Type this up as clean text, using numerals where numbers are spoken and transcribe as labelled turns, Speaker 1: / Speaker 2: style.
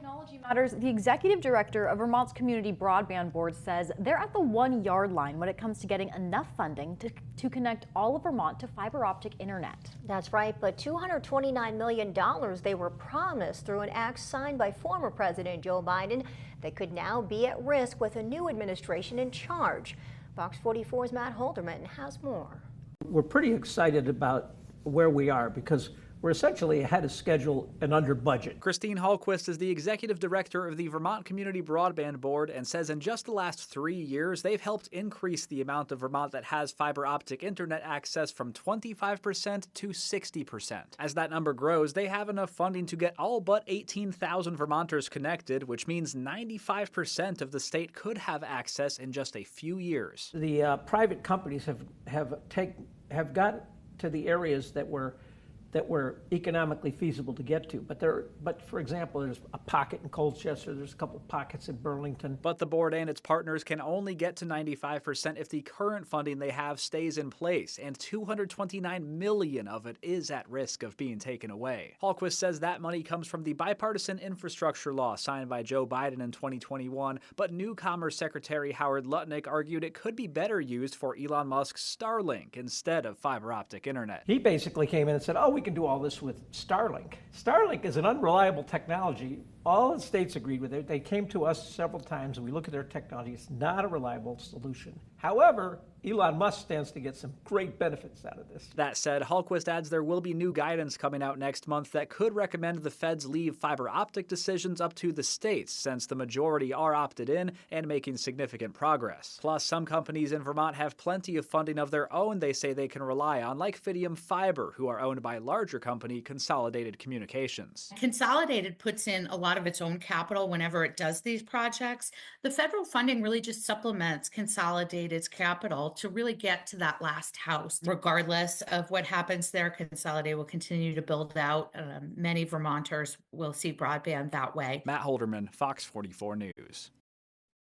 Speaker 1: Technology Matters, the executive director of Vermont's Community Broadband Board says they're at the 1 yard line when it comes to getting enough funding to connect all of Vermont to fiber optic internet.
Speaker 2: That's right, but $229 million they were promised through an act signed by former President Joe Biden that could now be at risk with a new administration in charge. Fox 44's Matt Holderman has more.
Speaker 3: We're pretty excited about where we are because we're essentially ahead of schedule and under budget.
Speaker 4: Christine Hallquist is the executive director of the Vermont Community Broadband Board and says in just the last 3 years, they've helped increase the amount of Vermont that has fiber optic internet access from 25% to 60%. As that number grows, they have enough funding to get all but 18,000 Vermonters connected, which means 95% of the state could have access in just a few years.
Speaker 3: The private companies have got to the areas that were economically feasible to get to. But for example, there's a pocket in Colchester, there's a couple of pockets in Burlington.
Speaker 4: But the board and its partners can only get to 95% if the current funding they have stays in place, and $229 million of it is at risk of being taken away. Hallquist says that money comes from the bipartisan infrastructure law signed by Joe Biden in 2021, but new Commerce Secretary Howard Lutnick argued it could be better used for Elon Musk's Starlink instead of fiber optic internet.
Speaker 3: He basically came in and said, oh, we can do all this with Starlink. Starlink is an unreliable technology. All the states agreed with it. They came to us several times and we look at their technology. It's not a reliable solution. However, Elon Musk stands to get some great benefits out of this.
Speaker 4: That said, Hallquist adds there will be new guidance coming out next month that could recommend the feds leave fiber optic decisions up to the states, since the majority are opted in and making significant progress. Plus, some companies in Vermont have plenty of funding of their own they say they can rely on, like Fidium Fiber, who are owned by larger company Consolidated Communications.
Speaker 5: Consolidated puts in a lot of its own capital whenever it does these projects. The federal funding really just supplements Consolidated's capital to really get to that last house. Regardless of what happens there, Consolidated will continue to build out. Many Vermonters will see broadband that way.
Speaker 4: Matt Holderman, Fox 44 News.